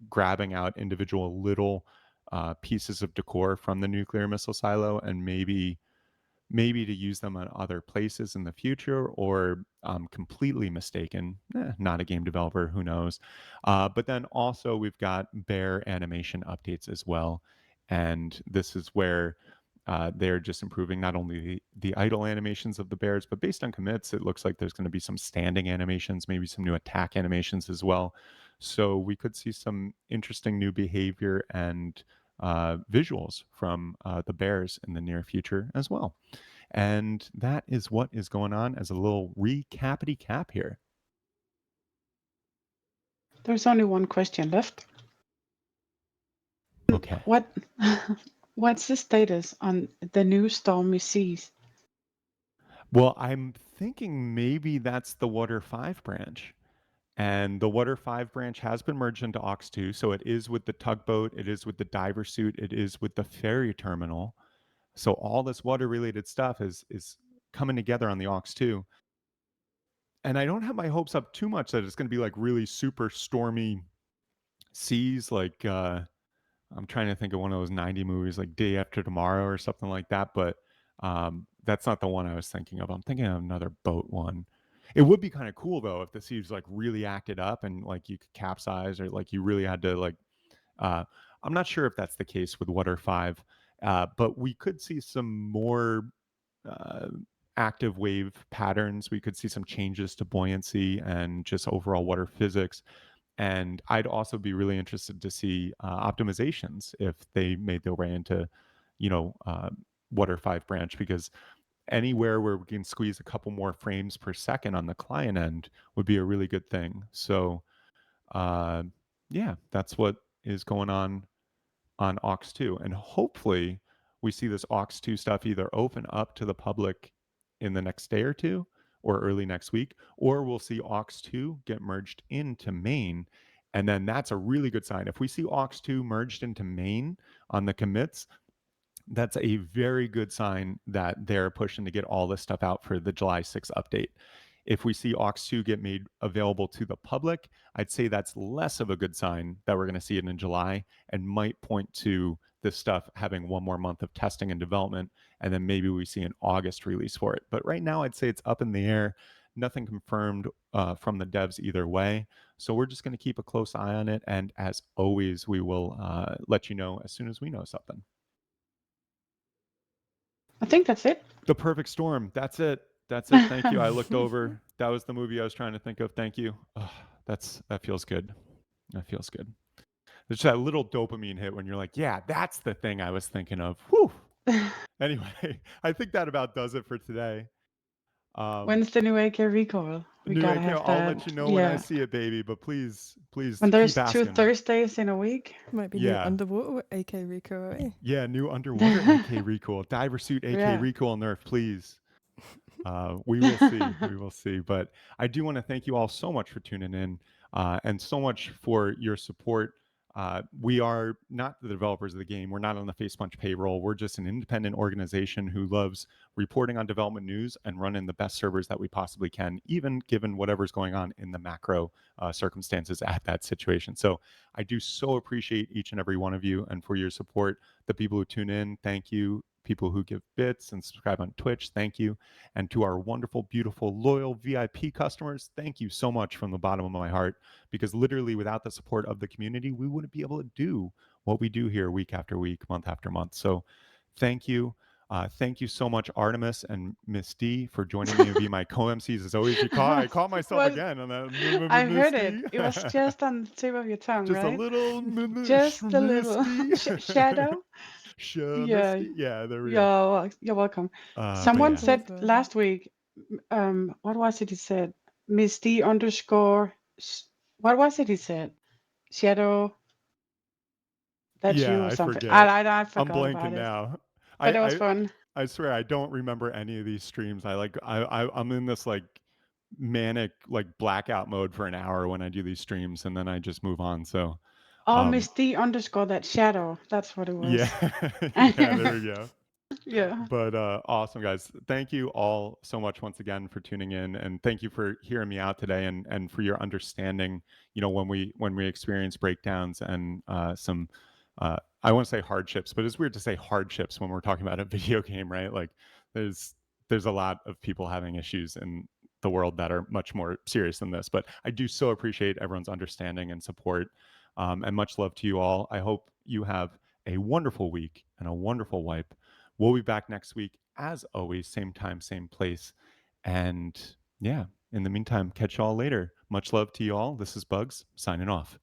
grabbing out individual little pieces of decor from the nuclear missile silo and maybe to use them on other places in the future, or completely mistaken. Not a game developer, who knows? But then also we've got bear animation updates as well. And this is where they're just improving not only the idle animations of the bears, but based on commits, it looks like there's going to be some standing animations, maybe some new attack animations as well. So we could see some interesting new behavior and visuals from the bears in the near future as well. And that is what is going on as a little recapity cap here. There's only one question left. Okay. What what's the status on the new Stormy Seas? Well, I'm thinking maybe that's the Water 5 branch. And the Water 5 branch has been merged into Aux 2. So it is with the tugboat, it is with the diver suit, it is with the ferry terminal. So all this water related stuff is coming together on the Aux 2. And I don't have my hopes up too much that it's going to be like really super stormy seas, like I'm trying to think of one of those 90 movies like Day After Tomorrow or something like that, but that's not the one I was thinking of. I'm thinking of another boat one. It would be kind of cool though if the seas like really acted up and like you could capsize, or like you really had to like uh I'm not sure if that's the case with Water 5. But we could see some more uh active wave patterns. We could see some changes to buoyancy and just overall water physics. And I'd also be really interested to see optimizations if they made their way into, you know, Water 5 branch, because anywhere where we can squeeze a couple more frames per second on the client end would be a really good thing. So, uh, yeah, that's what is going on Aux 2. And hopefully we see this Aux 2 stuff either open up to the public in the next day or two or early next week, or we'll see Aux 2 get merged into main. And then that's a really good sign. If we see Aux 2 merged into main on the commits, that's a very good sign that they're pushing to get all this stuff out for the July 6th update. If we see Aux 2 get made available to the public, I'd say that's less of a good sign that we're going to see it in July, and might point to this stuff having one more month of testing and development, and then maybe we see an August release for it. But right now, I'd say it's up in the air. Nothing confirmed from the devs either way. So we're just going to keep a close eye on it. And as always, we will let you know as soon as we know something. I think that's it. The Perfect Storm. That's it. That's it. Thank you. I looked over. That was the movie I was trying to think of. Thank you. Oh, that feels good. That feels good. There's that little dopamine hit when you're like, yeah, that's the thing I was thinking of. Whew. Anyway, I think that about does it for today. When's the new AK recall? We New gotta AK, have I'll let that. you know when I Yeah. see it, baby. But please When keep there's two asking. Thursdays in a week. Might be new Yeah. underwater AK Rico, eh? Yeah, new underwater AK recall. Diver suit AK Yeah. recall nerf, please. We will see. We will see. But I do want to thank you all so much for tuning in and so much for your support. We are not the developers of the game. We're not on the Face Punch payroll. We're just an independent organization who loves reporting on development news and running the best servers that we possibly can, even given whatever's going on in the macro circumstances at that situation. So I do so appreciate each and every one of you and for your support. The people who tune in, thank you. People who give bits and subscribe on Twitch, thank you. And to our wonderful, beautiful, loyal VIP customers, thank you so much from the bottom of my heart, because literally without the support of the community, we wouldn't be able to do what we do here week after week, month after month. So thank you. Thank you so much, Artemis and Miss D, for joining me and be my co-MCs as always. I caught myself Well, again on that I Miss heard D. it. It was just on the tip of your tongue, Just a right? little Just a little Misty. shadow. Yeah, Yeah, there we yeah, go. you're welcome. But Someone yeah. said Lovely. last week, what was it he said? Miss D underscore, what was it he said? Shadow, that's Yeah, you or I something. forget. I I'm forgot blanking about it, now. but it was I fun. I swear I don't remember any of these streams. I'm in this like manic like blackout mode for an hour when I do these streams and then I just move on. So Oh, um Miss D underscore that shadow. That's what it yeah, was. yeah, there we go. Yeah. But awesome guys. Thank you all so much once again for tuning in and thank you for hearing me out today and for your understanding, when we experience breakdowns and some I want to say hardships, but it's weird to say hardships when we're talking about a video game, right? Like there's there's a lot of people having issues in the world that are much more serious than this. But I do so appreciate everyone's understanding and support. And much love to you all. I hope you have a wonderful week and a wonderful wipe. We'll be back next week, as always, same time, same place. And yeah, in the meantime, catch y'all later. Much love to you all. This is Bugs signing off.